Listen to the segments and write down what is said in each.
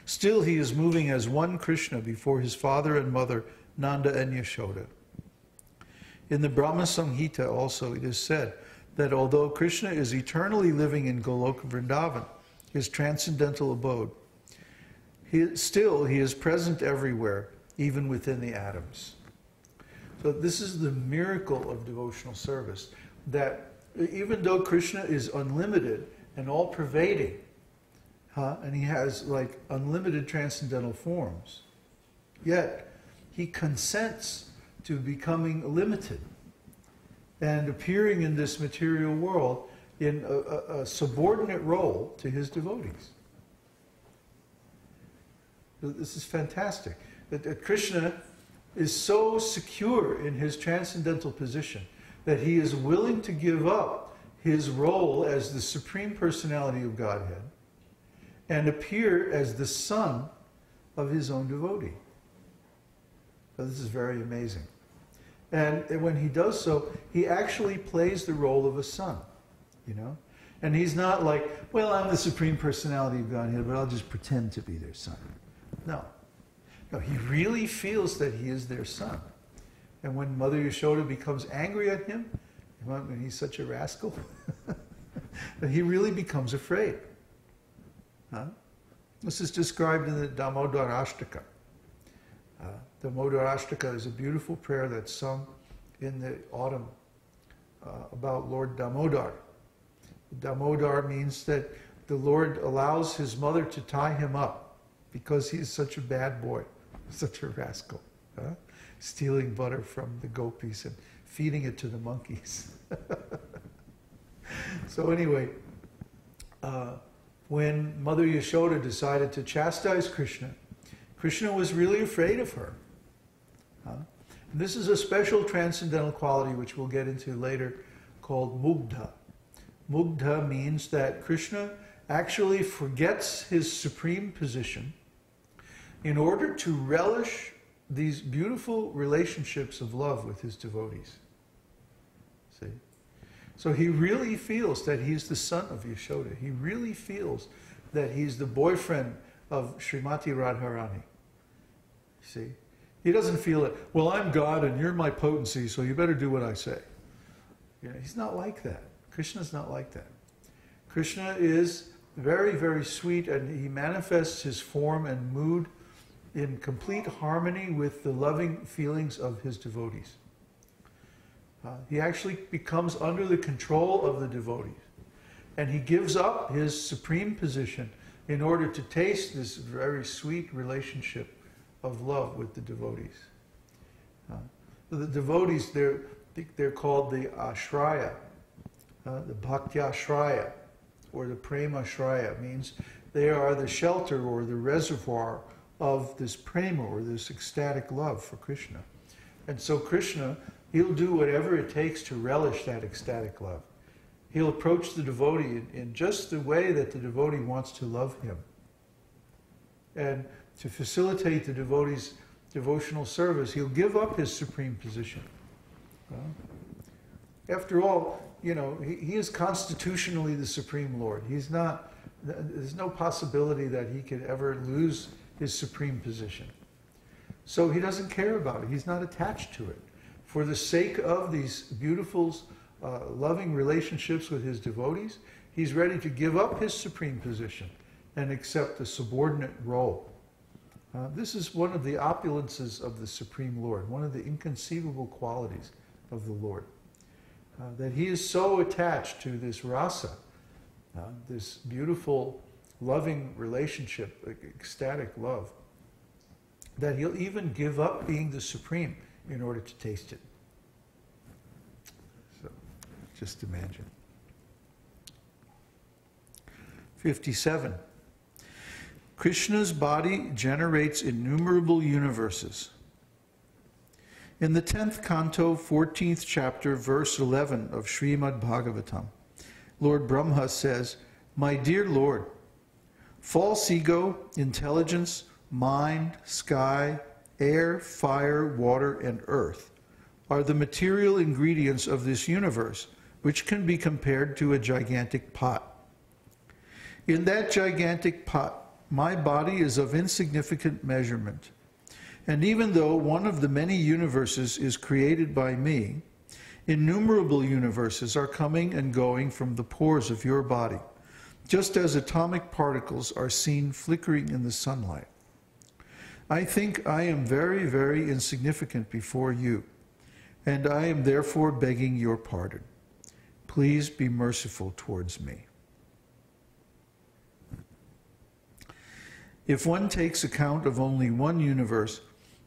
Still, he is moving as one Kṛṣṇa before his father and mother, Nanda and Yashoda. In the Brahma Samhita also it is said that although Kṛṣṇa is eternally living in Goloka Vrindavan, his transcendental abode, still he is present everywhere, even within the atoms. So this is the miracle of devotional service, that even though Kṛṣṇa is unlimited and all-pervading, and he has like unlimited transcendental forms, yet he consents to becoming limited and appearing in this material world in a subordinate role to his devotees. This is fantastic. That Kṛṣṇa is so secure in his transcendental position that he is willing to give up his role as the Supreme Personality of Godhead and appear as the son of his own devotee. So this is very amazing. And when he does so, he actually plays the role of a son, you know? And he's not like, well, I'm the Supreme Personality of Godhead, but I'll just pretend to be their son. No. No, he really feels that he is their son. And when Mother Yashoda becomes angry at him, when he's such a rascal, that he really becomes afraid. This is described in the Damodarashtaka. The Damodarashtaka is a beautiful prayer that's sung in the autumn about Lord Damodar. Damodar means that the Lord allows his mother to tie him up because he's such a bad boy, such a rascal, stealing butter from the gopis and feeding it to the monkeys. So anyway, when Mother Yashoda decided to chastise Kṛṣṇa, Kṛṣṇa was really afraid of her. And this is a special transcendental quality which we'll get into later called mugdha. Mugdha means that Kṛṣṇa actually forgets his supreme position in order to relish these beautiful relationships of love with his devotees. See? So he really feels that he's the son of Yashoda. He really feels that he's the boyfriend of Srimati Radharani. See? He doesn't feel it, well, I'm God and you're my potency, so you better do what I say. You know, he's not like that. Kṛṣṇa's not like that. Kṛṣṇa is very, very sweet, and he manifests his form and mood in complete harmony with the loving feelings of his devotees. He actually becomes under the control of the devotees, and he gives up his supreme position in order to taste this very sweet relationship of love with the devotees. The devotees, they're called the ashraya, the bhakti-ashraya, or the prema-ashraya, means they are the shelter or the reservoir of this prema, or this ecstatic love for Kṛṣṇa. And so Kṛṣṇa, he'll do whatever it takes to relish that ecstatic love. He'll approach the devotee in just the way that the devotee wants to love him. And to facilitate the devotee's devotional service, he'll give up his supreme position. After all, you know, he is constitutionally the Supreme Lord. He's not, there's no possibility that he could ever lose his supreme position. So he doesn't care about it. He's not attached to it. For the sake of these beautiful, loving relationships with his devotees, he's ready to give up his supreme position and accept the subordinate role. This is one of the opulences of the Supreme Lord, one of the inconceivable qualities of the Lord. That he is so attached to this rasa, this beautiful, loving relationship, ecstatic love, that he'll even give up being the Supreme in order to taste it. So, just imagine. 57. Kṛṣṇa's body generates innumerable universes. In the 10th canto, 14th chapter, verse 11 of Srimad Bhagavatam, Lord Brahma says, "My dear Lord, false ego, intelligence, mind, sky, air, fire, water, and earth are the material ingredients of this universe, which can be compared to a gigantic pot. In that gigantic pot, my body is of insignificant measurement. And even though one of the many universes is created by me, innumerable universes are coming and going from the pores of your body, just as atomic particles are seen flickering in the sunlight. I think I am very, very insignificant before you, and I am therefore begging your pardon. Please be merciful towards me. If one takes account of only one universe,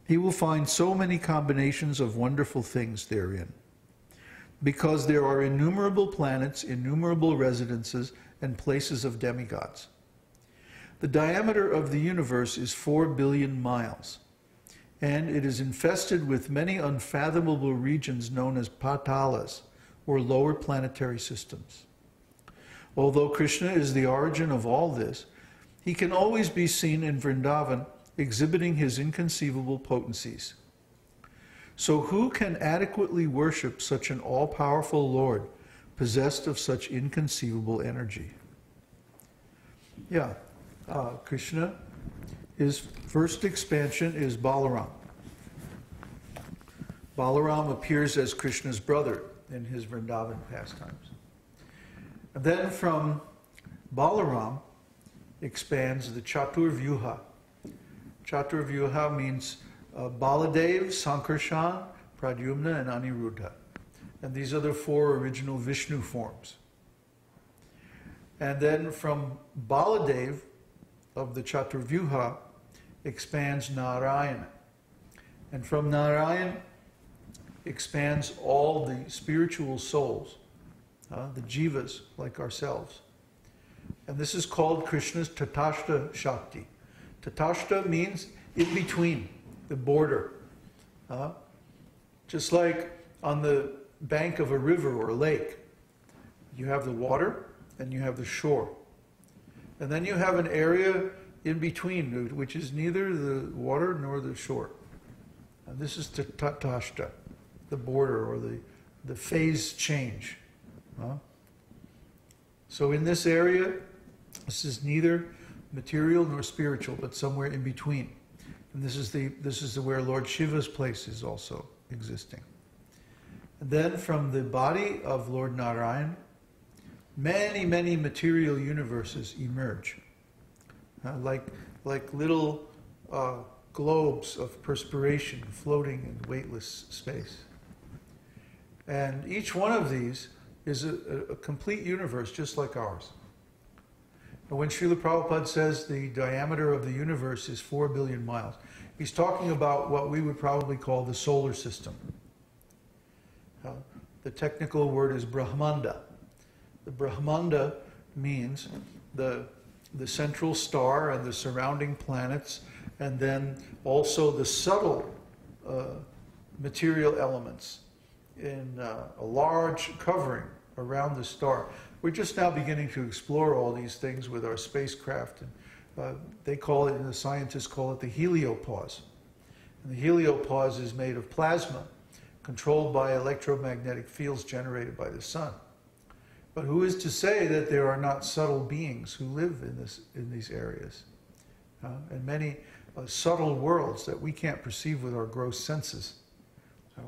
he will find so many combinations of wonderful things therein. Because there are innumerable planets, innumerable residences, and places of demigods. The diameter of the universe is 4 billion miles, and it is infested with many unfathomable regions known as patalas, or lower planetary systems. Although Kṛṣṇa is the origin of all this, he can always be seen in Vrindavan exhibiting his inconceivable potencies. So who can adequately worship such an all-powerful Lord, possessed of such inconceivable energy? Yeah, Kṛṣṇa, his first expansion is Balaram. Balaram appears as Kṛṣṇa's brother in his Vrindavan pastimes. And then from Balaram expands the Chaturvyuha. Chaturvyuha means Baladev, Sankarshan, Pradyumna, and Aniruddha. And these are the 4 original Vishnu forms. And then from Baladev of the Chaturvyuha expands Nārāyan. And from Nārāyan expands all the spiritual souls, the jivas like ourselves. And this is called Kṛṣṇa's Tatashta Shakti. Tatashta means in between, the border. Just like on the bank of a river or a lake, you have the water and you have the shore. And then you have an area in between, which is neither the water nor the shore. And this is Tatashta, the border or the phase change. So in this area, this is neither material nor spiritual, but somewhere in between. And this is where Lord Shiva's place is also existing. And then from the body of Lord Nārāyan, many, many material universes emerge, like little globes of perspiration floating in weightless space. And each one of these is a complete universe just like ours. And when Srila Prabhupada says the diameter of the universe is 4 billion miles, he's talking about what we would probably call the solar system. The technical word is Brahmanda. The Brahmanda means the central star and the surrounding planets, and then also the subtle material elements in a large covering around the star. We're just now beginning to explore all these things with our spacecraft. And, they call it, and the scientists call it the heliopause. And the heliopause is made of plasma, controlled by electromagnetic fields generated by the sun. But who is to say that there are not subtle beings who live in these areas? And many subtle worlds that we can't perceive with our gross senses.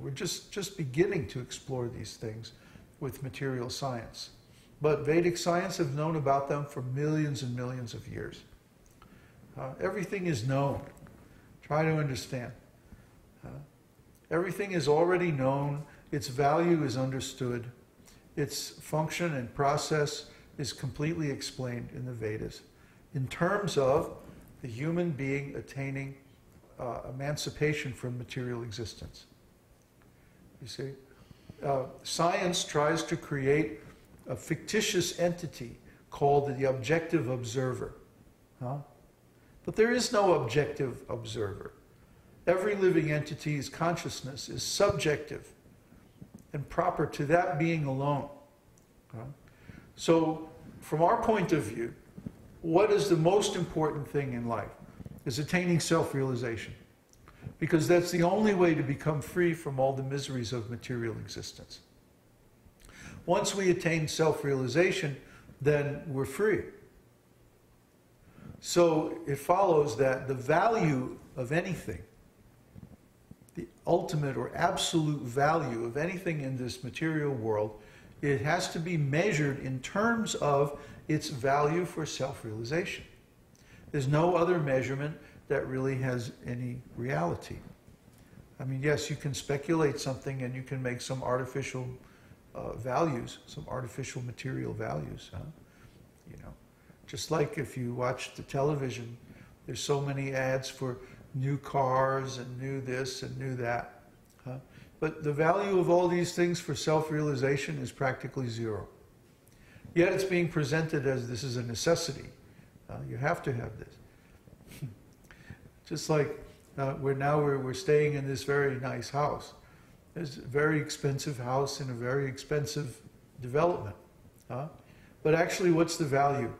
We're just beginning to explore these things with material science. But Vedic science has known about them for millions and millions of years. Everything is known. Try to understand. Everything is already known. Its value is understood. Its function and process is completely explained in the Vedas in terms of the human being attaining emancipation from material existence. You see, science tries to create a fictitious entity called the objective observer. But there is no objective observer. Every living entity's consciousness is subjective and proper to that being alone. So, from our point of view, what is the most important thing in life? Is attaining self-realization. Because that's the only way to become free from all the miseries of material existence. Once we attain self-realization, then we're free. So it follows that the value of anything, the ultimate or absolute value of anything in this material world, it has to be measured in terms of its value for self-realization. There's no other measurement that really has any reality. I mean, yes, you can speculate something and you can make some artificial values, some artificial material values. You know, just like if you watch the television, there's so many ads for new cars and new this and new that. But the value of all these things for self-realization is practically zero. Yet it's being presented as this is a necessity. You have to have this. Just like we're staying in this very nice house. It's a very expensive house in a very expensive development. But actually, what's the value?